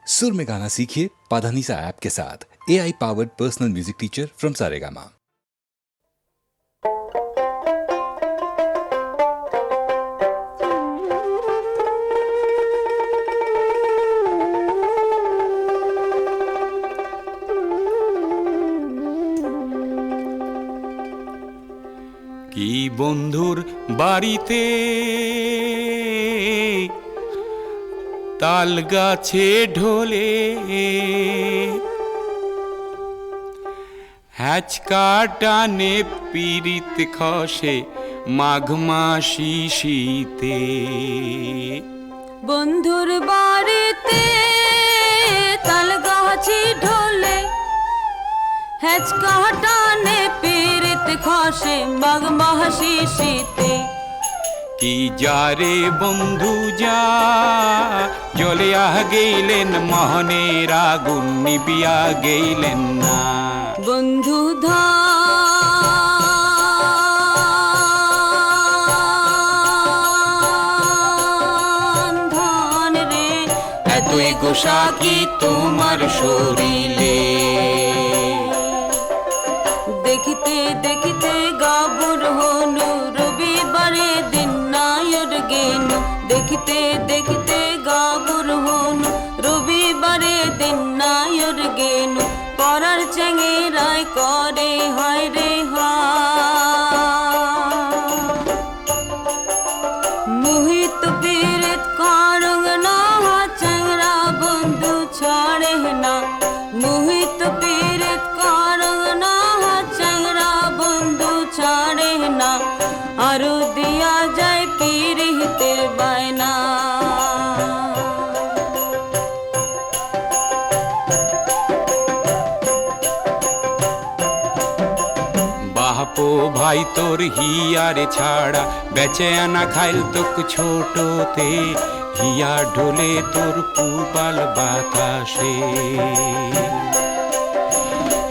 सुर में गाना सीखिए पाधानीसा ऐप के साथ। AI powered personal music teacher from Saregama. কি বন্ধুর বাড়িতে তাল গাছে ঢোলে হ্যাচকা টানে পিরিত খসে মাঘ মাসি শীতে। বন্ধুর বাড়িতে তাল গাছে ঢোলে হ্যাচকা টানে পিরিত খসে মাঘ মাসি শীতে। কি যারে বন্ধু যা জ্বলিয়া গেলেন মোহনের আগুন নিবিয়া গেলেন না। বন্ধু ধান ধান রে এতই গোসা কি তোমার শরীরে। দেখিতে দেখিতে গাবুর হনু রবিবারে দিন নায়র গেনু। দেখিতে দেখিতে গাবুর হনু রবিবারে দিন নায়র গেনু। পরার চেঙ্গেরায় করে হায় রে মোহিত পীড়িত কারং না চেংরা বন্ধু ছাড়ে না। মোহিত পীড়িত কারং না চেংরা বন্ধু ছাড়ে না। আরো দিয়া যায় পীড়িতের বায়না। বাপো ভাই তোর হিয়ারে ছাড়া বেচে আনা খাইল তোক ছোটতে। হিয়া ঢোলে তোর পুবাল বাতাসে।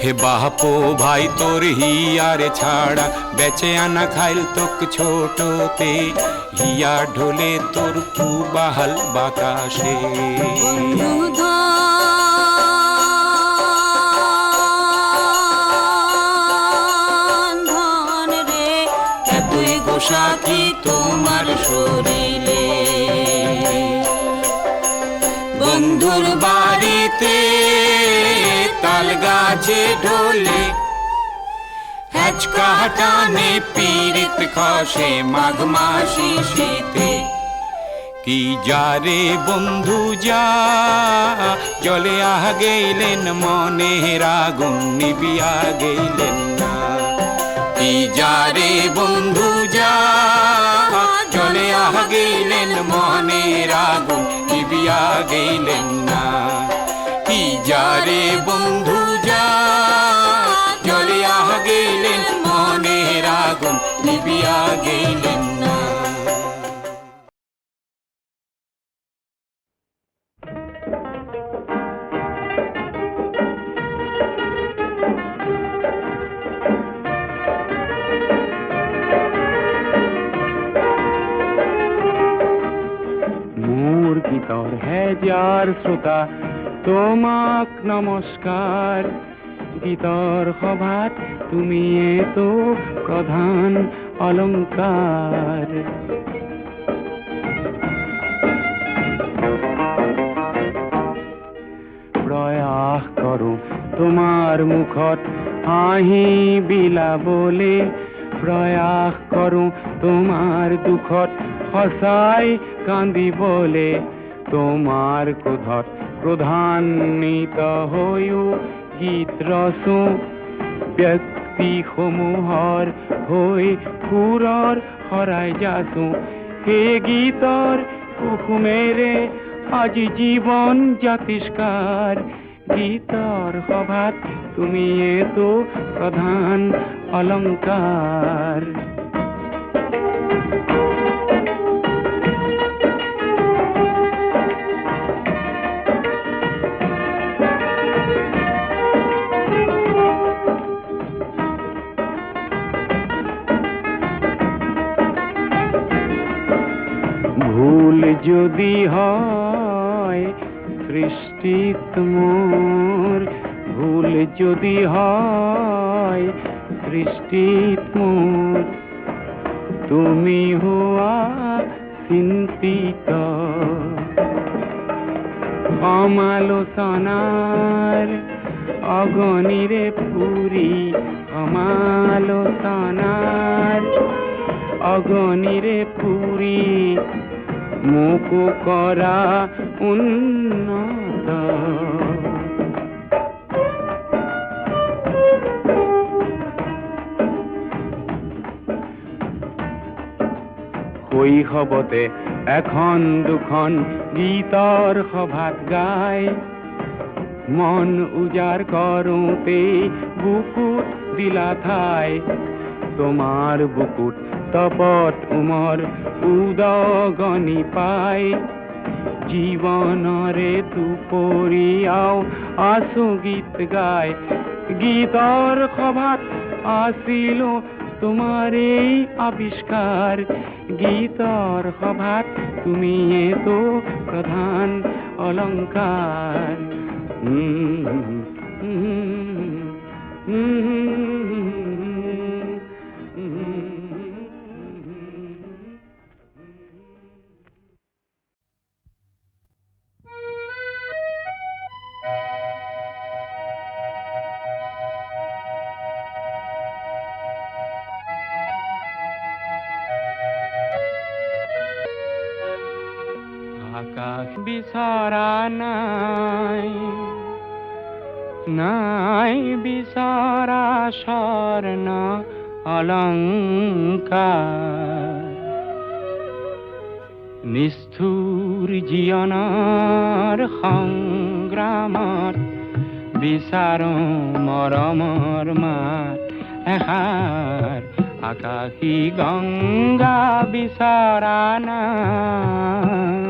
হে বাপো ভাই তোর হিয়ারে ছাড়া বেচে আনা খাইল তোক ছোটতে। হিয়া ঢোলে তোর পুবাল বাতাসে। গোসা কি তোমার শরীরে। বন্ধুর বাড়িতে তাল গাছে ঢোলে হ্যাচকা টানে পিরিত খসে মাঘ মাসি শীতে। কি যারে বন্ধু যা জ্বলিয়া গেলেন মনের আগুন নিবিয়া গেলেন না। কি যারে বন্ধু যা জ্বলিয়া গেলেন মনের আগুন নিবিয়া গেলেন না। কি যারে বন্ধু যা জ্বলিয়া গেলেন মনের আগুন নিবিয়া গেলেন না। গীতর হেজার শ্রোতা তোমাক নমস্কার। গীতর সভাত তুমি তো প্রধান অলংকার। প্রয়াস করো তোমার মুখত হাঁহি বিলাবলে। প্রয়াস করো তোমার দুখত সঁচাই কান্দিবলে। তোমার ক্ৰোধত ক্ৰোধান্বিত হৈও গীত ৰচো। ব্যক্তি সমূহৰ হৈ সুৰৰ শৰাই যাচো। সেই গীতৰ কুসুমেৰে আজি জীৱন জাতিষ্কাৰ। গীতৰ সভাত তুমিয়েতো প্ৰধান অলংকাৰ। ভুল যদি হয় সৃষ্টি সৃষ্টিত মোৰ ভুল যদি হয় সৃষ্টিত মোৰ তুমি হোৱা চিন্তিত সমালোচনাৰ অগণিৰে পুৰি সমালোচনাৰ অগণিৰে পুৰি মোকো কৰা উন্নত শৈশৱতে এখন দুখন গীতৰ সভাত গাই মন উজাৰ কৰোঁতে বুকুত দিলা ঠাই তোমাৰ বুকুত তপত উমৰ উদগনি পাই জীৱনৰে দুপৰীয়াও আছো গীত গাই গীতৰ সভাত আছিলো তোমাৰেই আবিষ্কাৰ গীতৰ সভাত তুমিয়েতো প্ৰধান অলংকাৰ আকাশ বিচৰা নাই নাই বিচৰা স্বৰ্ণ অলংকাৰ নিষ্ঠুৰ জীৱনৰ সংগ্ৰামত বিচাৰো মৰমৰ মাত এষাৰ আকাশী গংগা বিচৰা নাই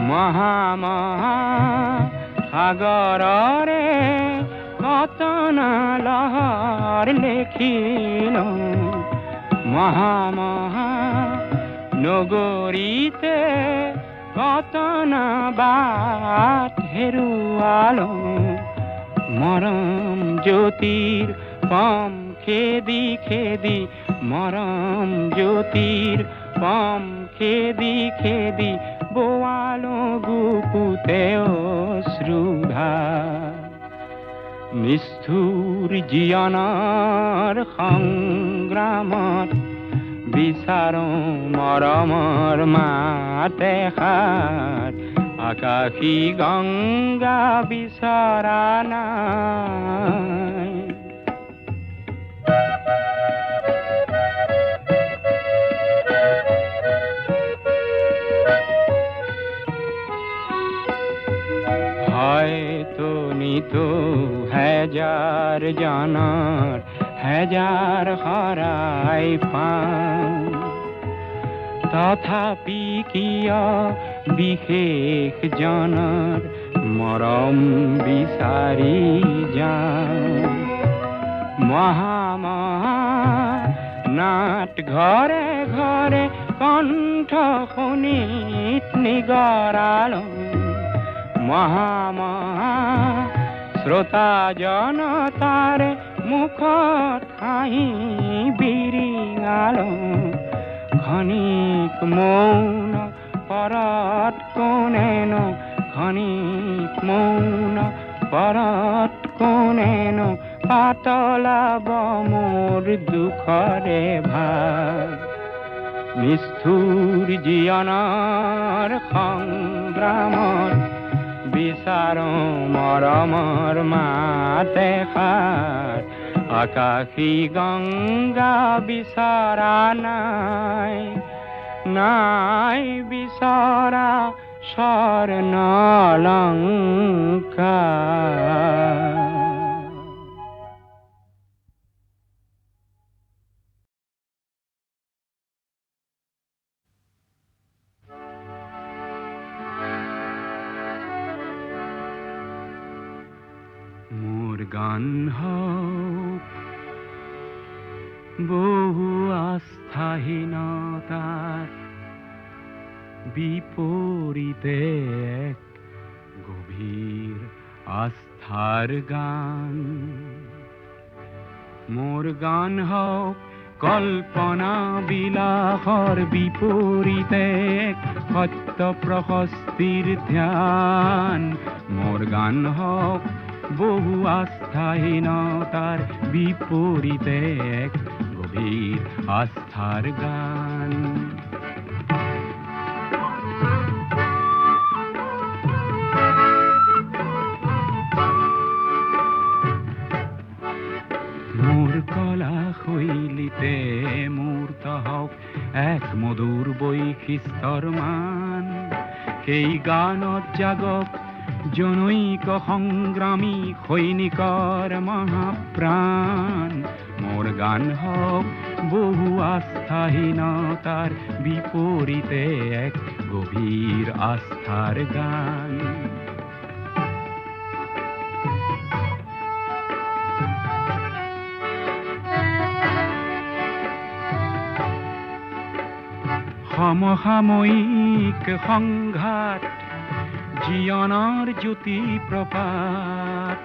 মহা মহা সাগৰৰে কতনা লহৰ লেখিলো মহা মহা নগৰীতে কতনা বাট হেৰুৱালো মৰম জ্যোতিৰ পম খেদি খেদি মৰম জ্যোতিৰ পম খেদি খেদি বোৱালো বুকুতে অশ্ৰুধাৰ নিষ্ঠুৰ জীৱনৰ সংগ্ৰামত বিচাৰো মৰমৰ মাত এষাৰ আকাশী গংগা বিচৰা নাই হয়তো নিতো হেজাৰ জনৰ হেজাৰ হৰাই পাওঁ তথাপি কিয় বিশেষ জনৰ মৰম বিচাৰি যাওঁ মহা মহা নাট ঘৰে ঘৰে কণ্ঠ শুনিত নিগৰালো মহা মহা শ্ৰোতা জনতাৰে মুখত হাঁহি বিৰিঙালো ক্ষণিক মৌন পৰত কোনেনো ক্ষণিক মৌন পৰত কোনেনো পাতলাব মোৰ দুখৰে ভাগ নিষ্ঠুৰ জীৱনৰ সংগ্ৰামত বিচাৰো মৰমৰ মাত এষাৰ আকাশী গংগা বিচৰা নাই নাই বিচৰা স্বৰ্ণ অলংকাৰ মোৰ গান হওক বহু আস্থাহীনতাৰ বিপৰীতে এক গভীৰ আস্থাৰ গান। মোৰ গান হওক কল্পনা বিলাসৰ বিপৰীতে এক সত্য প্ৰশস্তিৰ ধ্যান। মোৰ গান হওক বহু আস্থাহীনতাৰ বিপৰীতে এক গভীৰ আস্থাৰ গান। মোৰ কলা শৈলীতে মূৰ্ত হওক এক মধুৰ বৈশিষ্ট্যৰ মান। সেই গানত জাগক জনৈক সংগ্ৰামী সৈনিকৰ মহাপ্ৰাণ। মোৰ গান হওক বহু আস্থাহীনতাৰ বিপৰীতে এক গভীৰ আস্থাৰ গান। সমসাময়িক সংঘাত জীৱনৰ জ্যোতি প্ৰপাত।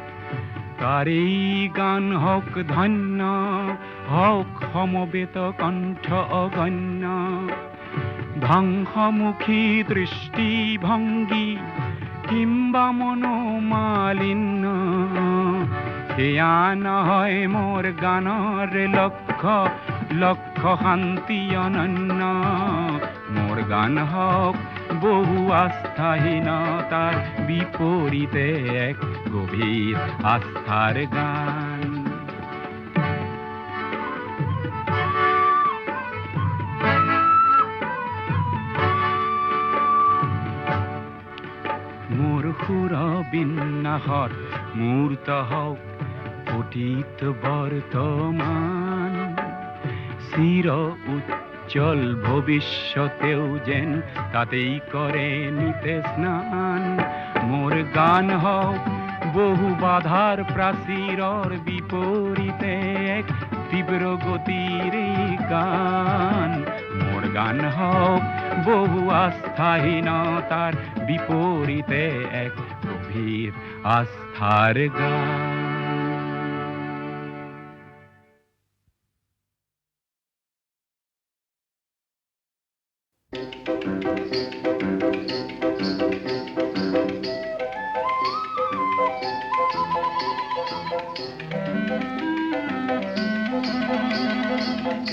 তাৰেই গান হওক ধন্য হওক সমবেত কণ্ঠ অগণ্য। ধ্বংসমুখী দৃষ্টিভংগী কিম্বা মনোমালিন্য সেয়া নহয় মোৰ গানৰ লক্ষ্য। লক্ষ্য শান্তি অনন্য। মোৰ গান হওক বহু আস্থাহীনতাৰ বিপৰীতে এক গভীৰ আস্থাৰ গান। মোৰ সুৰ বিন্যাসত মূৰ্ত হওক অতীত বৰ্তমান। চিৰ উজ্জ্বল ভৱিষ্যতেও যেন তাতেই কৰে নিতে স্নান। মোৰ গান হওক বহু বাধাৰ প্ৰাচীৰৰ বিপৰীতে এক তীব্ৰ গতিৰ গান। মোৰ গান হওক বহু আস্থাহীনতাৰ বিপৰীতে এক গভীৰ আস্থাৰ গান।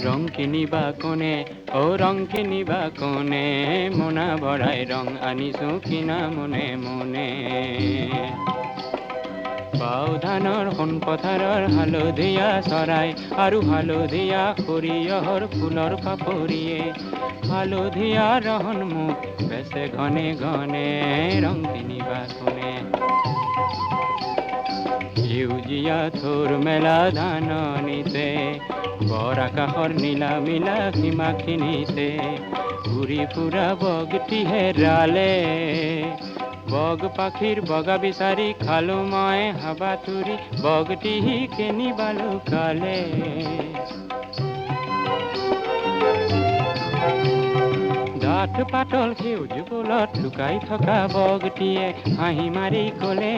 ৰং কিনিবা কোনে অ ৰং কিনিবা কোনে মোনা ভৰাই ৰং আনিছো কিনা মনে মনে। বাও ধানৰ সোণ পথাৰৰ হালধীয়া চৰাই আৰু হালধীয়া সৰিয়হৰ ফুলৰ পাপৰিয়ে হালধীয়া ৰহন মোক বেচে ঘনে ঘনে ৰং কিনিবা কোনে। সেউজীয়া থোৰ মেলা ধাননিতে বৰ আকাশৰ নীলা মিলা সীমাখিনিতে ঘূৰি ফুৰা বগটি হেৰালে। বগ পাখিৰ বগা বিচাৰি খালো মই হাবাথুৰি বগটি কিনিবা লুকালে। ডাঠ পাতল সেউজ ফুলত লুকাই থকা বগটিয়ে হাঁহি মাৰি কলে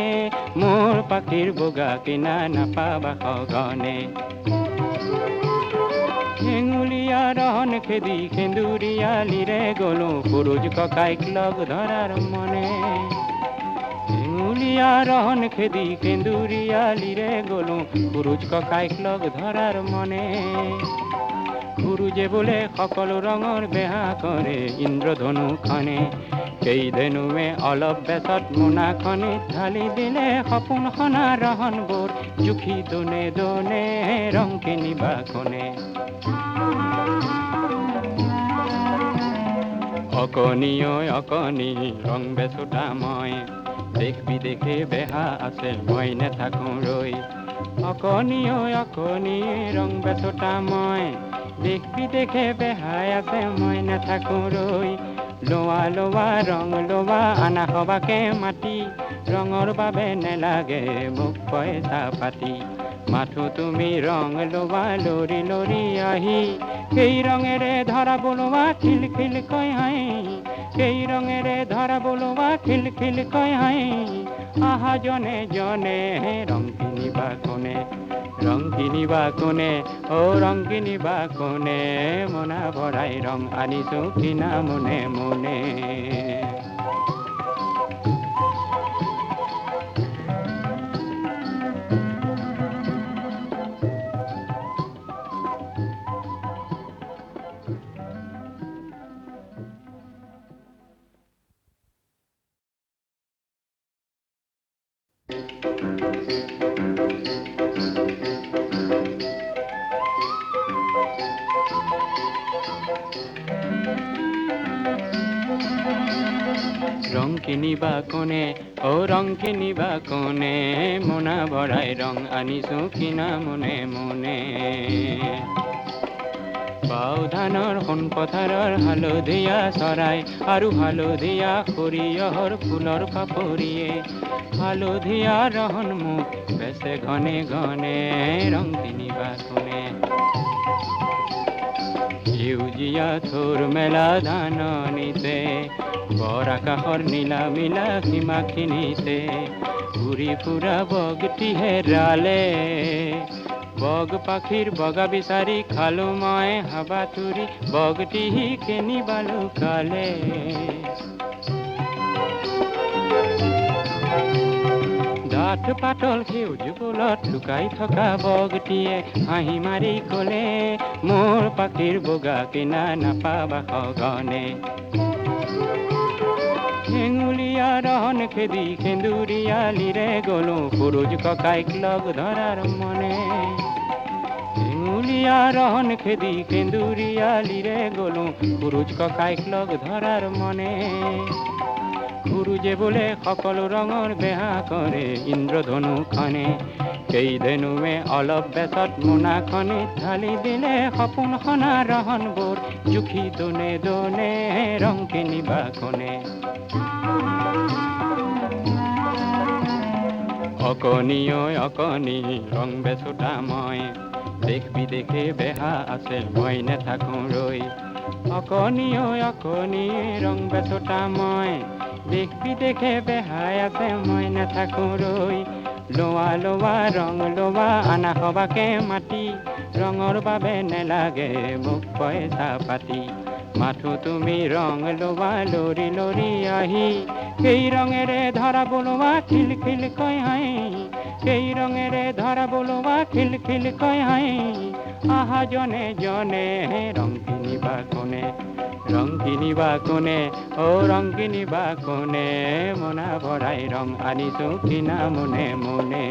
মোৰ পাখিৰ বগা কিনা নাপাবা সঘনে। হেঙুলীয়া ৰহন খেদি সেন্দুৰীয়ালিৰে গলো সৰুজ ককাইক লগ ধৰাৰ মনে। হেঙুলীয়া ৰহন খেদি সেন্দুৰীয়ালিৰে গলো সৰুজ ককাইক লগ ধৰাৰ মনে। সৰুজে বোলে সকলো ৰঙৰ বেহা কৰে ইন্দ্ৰধনুখনে। সেই ধেনুৱে অলপ বেচত মোনাখনে ঢালি দিলে সপোন সনা ৰহনবোৰ জুখি দোনে দোনে ৰং কিনিবা কোনে। অকণি ঐ অকণি ৰং বেচোতা মই দেশ বিদেশে বেহা আছে মই নেথাকো ৰৈ। অকণি ঐ অকণি ৰং বেচোতা মই দেশ বিদেশে বেহাই আছে মই নেথাকো ৰৈ। লোৱা লোৱা ৰং লোৱা আনা সবাকে মাতি ৰঙৰ বাবে নেলাগে মোক পইচা পাতি মাথো তুমি ৰং লোৱা লৰি লৰি আহি সেই ৰঙেৰে ধৰা বলোৱা খিল খিল কৈ হাঁহি সেই ৰঙেৰে ধৰা বলোৱা খিল খিল কৈ হাঁহি আহা জনে জনে ৰং কিনিবা কোনে ৰং কিনিবা কোনে অ ৰং কিনিবা কোনে মোনা ভৰাই ৰং আনিছো কিনা মনে মনে ৰং কিনিবা কোনে অ ৰং কিনিবা কোনে মোনা ভৰাই ৰং আনিছো কিনা মনে মনে বাও ধানৰ সোণ পথাৰৰ হালধীয়া চৰাই আৰু হালধীয়া সৰিয়হৰ ফুলৰ পাপৰিয়ে হালধীয়া ৰহন মোক বেচে ঘনে ঘনে ৰং কিনিবা কোনে সেউজীয়া থোৰ মেলা ধাননিতে বৰ আকাশৰ নীলা মিলা সীমাখিনিতে ঘূৰি ফুৰা বগটি হেৰালে বগ পাখিৰ বগা বিচাৰি খালো মই হাবাথুৰি বগটি কেনিবা লুকালে ডাঠ পাতল সেউজ ফুলত লুকাই থকা বগটিয়ে হাঁহি মাৰি কলে মোৰ পাখিৰ বগা কিনা নাপাবা সঘনে হেঙুলীয়া ৰহন খেদি সেন্দুৰীয়ালিৰে গলো সূৰুজ ককাইক লগ ধৰাৰ মনে হেঙুলীয়া ৰহন খেদি সেন্দুৰীয়ালিৰে গলো সূৰুজ ককাইক লগ ধৰাৰ মনে সূৰুজে বোলে সকলো ৰঙৰ বেহা কৰে ইন্দ্ৰধনুখনে কেই ধেনুৱে অলপ বেচত মোনাখনি ঢালি দিলে সপোন সনা ৰহনবোৰ জুখি দোনে দোনে ৰং কিনিবা কোনে অকণি ঐ অকণি ৰং বেচোতা মই দেশ বিদেশে বেহা আছে মই নেথাকো ৰৈ অকণি ঐ অকণি ৰং বেচোতা মই দেশ বিদেশে বেহাই আছে মই নেথাকো ৰৈ লোৱা লোৱা ৰং লোৱা আনা সবাকে মাতি ৰঙৰ বাবে নেলাগে মোক পইচা পাতি মাথো তুমি ৰং লোৱা লৰি লৰি আহি সেই ৰঙেৰে ধৰা বলোৱা খিল খিল কৈ হাঁহি সেই ৰঙেৰে ধৰা বলোৱা খিল খিল কৈ হাঁহি আহা জনে জনে ৰং কিনিবা কোনে ৰং কিনিবা কোনে অ ৰং কিনিবা কোনে মোনা ভৰাই ৰং আনিছো কিনা মনে মনে